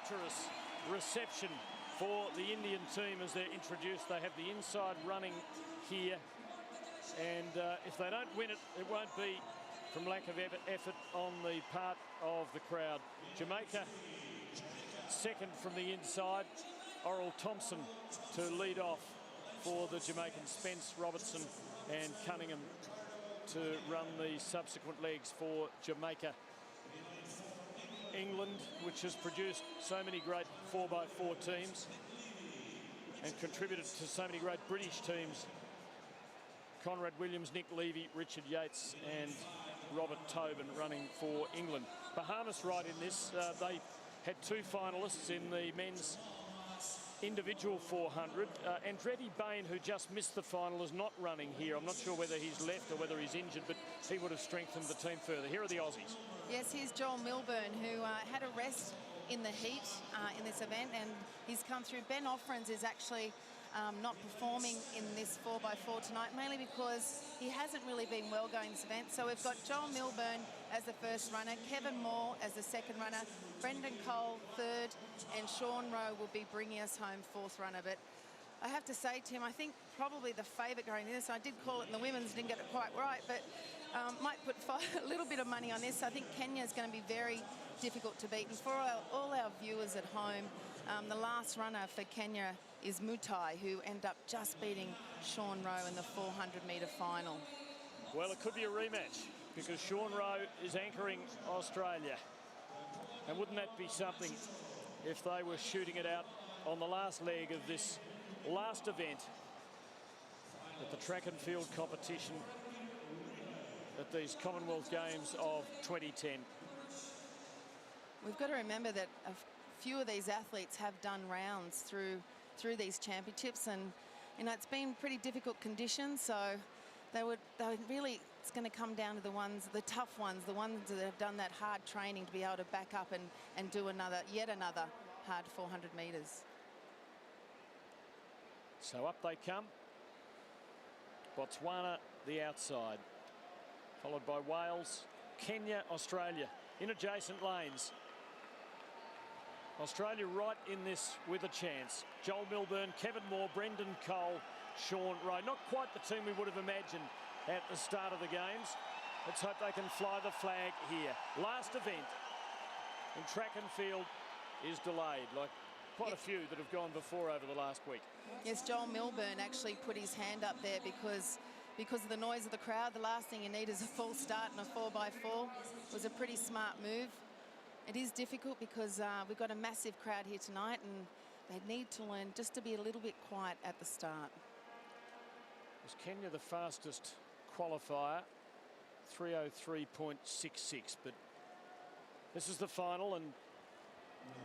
rapturous reception for the Indian team as they're introduced. They have the inside running here, and if they don't win it, it won't be from lack of effort on the part of the crowd. Jamaica second from the inside. Oral Thompson to lead off for the Jamaicans. Spence, Robertson and Cunningham to run the subsequent legs for Jamaica. England, which has produced so many great 4x4 teams and contributed to so many great British teams. Conrad Williams, Nick Levy, Richard Yates and Robert Tobin running for England. Bahamas right in this. They had two finalists in the men's individual 400. Andretti Bain, who just missed the final, is not running here. I'm not sure whether he's left or whether he's injured, but he would have strengthened the team further. Here are the Aussies. Yes, here's Joel Milburn, who had a rest in the heat in this event, and he's come through. Ben Offrens is actually not performing in this 4x4 tonight, mainly because he hasn't really been well going this event. So we've got Joel Milburn as the first runner, Kevin Moore as the second runner, Brendan Cole third, and Sean Rowe will be bringing us home fourth runner. But I have to say, Tim, I think probably the favourite going in this, I did call it in the women's, didn't get it quite right, but might put a little bit of money on this. I think Kenya is going to be very difficult to beat. And for all our viewers at home, the last runner for Kenya is Mutai, who ended up just beating Sean Rowe in the 400-metre final. Well, it could be a rematch because Sean Rowe is anchoring Australia. And wouldn't that be something if they were shooting it out on the last leg of this last event at the track and field competition at these Commonwealth Games of 2010. We've got to remember that a few of these athletes have done rounds through these championships, and you know it's been pretty difficult conditions, so they would really, it's going to come down to the tough ones, the ones that have done that hard training to be able to back up and do yet another hard 400 metres. So up they come. Botswana the outside, followed by Wales, Kenya, Australia in adjacent lanes. Australia right in this with a chance. Joel Milburn, Kevin Moore, Brendan Cole, Sean Rowe. Not quite the team we would have imagined at the start of the games. Let's hope they can fly the flag here. Last event in track and field is delayed, like quite a few that have gone before over the last week. Yes, Joel Milburn actually put his hand up there because of the noise of the crowd. The last thing you need is a full start in a 4x4. It was a pretty smart move. It is difficult because we've got a massive crowd here tonight and they need to learn just to be a little bit quiet at the start. Was Kenya the fastest qualifier? 3:03.66, but this is the final and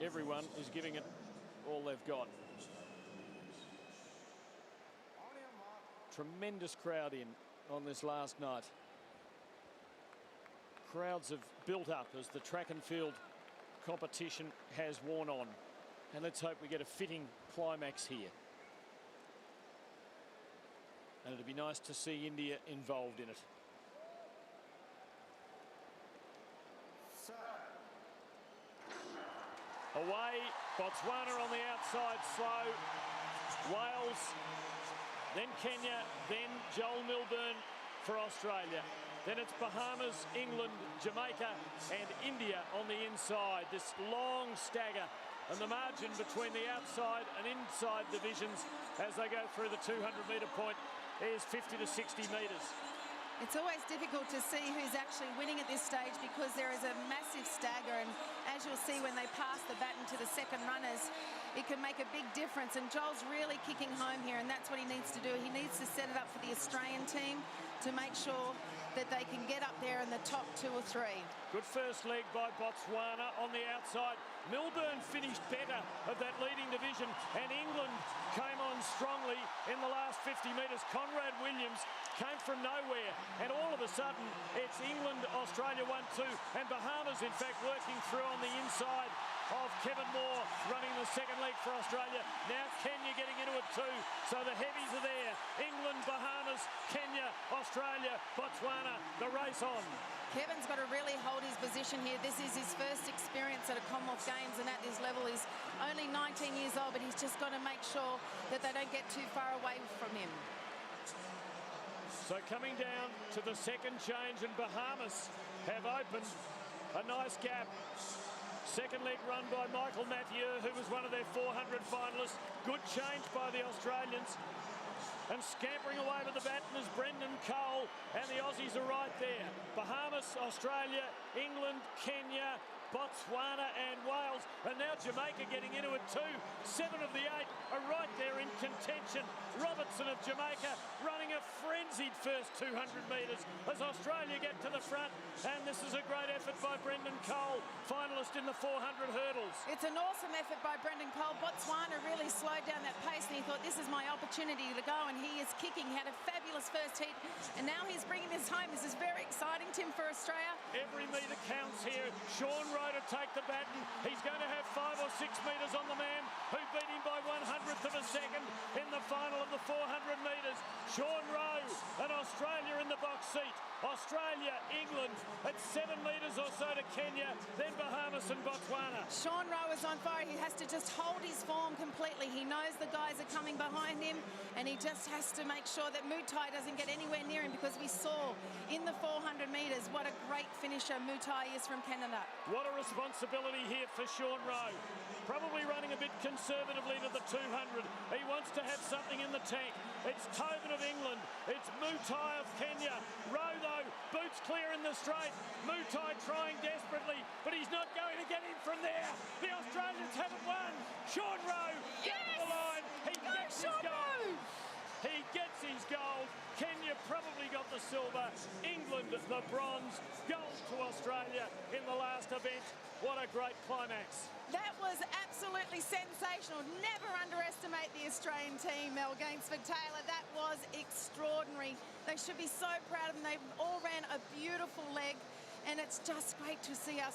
everyone is giving it all they've got. Tremendous crowd in on this last night. Crowds have built up as the track and field competition has worn on. And let's hope we get a fitting climax here. And it'd be nice to see India involved in it. Away, Botswana on the outside, slow. Wales, then Kenya, then Joel Milburn for Australia. Then it's Bahamas, England, Jamaica and India on the inside. This long stagger and the margin between the outside and inside divisions as they go through the 200-metre point is 50 to 60 metres. It's always difficult to see who's actually winning at this stage because there is a massive stagger, and as you'll see when they pass the baton to the second runners, it can make a big difference. And Joel's really kicking home here, and that's what he needs to do. He needs to set it up for the Australian team to make sure that they can get up there in the top 2 or 3. Good first leg by Botswana on the outside. Milburn finished better of that leading division, and England came on strongly in the last 50 metres. Conrad Williams came from nowhere, and all of a sudden it's England, Australia 1-2, and Bahamas in fact working through on the inside of Kevin Moore running the second leg for Australia. Now Kenya getting into it too, so the heavies are there. England, Bahamas, Kenya, Australia, Botswana, the race on. Kevin's got to really hold his position here. This is his first experience at a Commonwealth Games, and at this level he's only 19 years old, but he's just got to make sure that they don't get too far away from him. So coming down to the second change, and Bahamas have opened a nice gap. Second leg run by Michael Mathieu, who was one of their 400 finalists. Good change by the Australians. And scampering away with the baton is Brendan Cole, and the Aussies are right there. Bahamas, Australia, England, Kenya, Botswana and Wales, and now Jamaica getting into it too. 7 of the 8 are right there in contention. Robertson of Jamaica running a frenzied first 200 metres as Australia get to the front, and this is a great effort by Brendan Cole, finalist in the 400 hurdles. It's an awesome effort by Brendan Cole. Botswana really slowed down that pace, and he thought, this is my opportunity to go, and he is kicking. Had a fabulous first heat, and now he's bringing this home. This is very exciting, Tim, for Australia. Every metre counts here. Sean Rowe to take the baton. He's going to have 5 or 6 metres on the man who beat him by 1/100th of a second in the final of the 400 metres. Sean Rowe and Australia in the box seat. Australia, England at 7 metres or so to Kenya, then Bahamas and Botswana. Sean Rowe is on fire. He has to just hold his form completely. He knows the guys are coming behind him, and he just has to make sure that Mutai doesn't get anywhere near him, because we saw in the 400 metres what a great finisher Mutai is from Canada. What a responsibility here for Sean Rowe. Probably running a bit conservatively to the 200. He wants to have something in the tank. It's Tobin of England. It's Mutai of Kenya. Rowe, though, boots clear in the straight. Mutai trying desperately, but he's not going to get him from there. The Australians haven't won. Sean Rowe gets the line. He gets his gold. He gets his gold. Kenya probably got the silver. England the bronze. Gold to Australia in the last event. What a great climax. That was absolutely sensational. Never underestimate the Australian team, Mel Gainsford-Taylor. That was extraordinary. They should be so proud of them. They all ran a beautiful leg, and it's just great to see us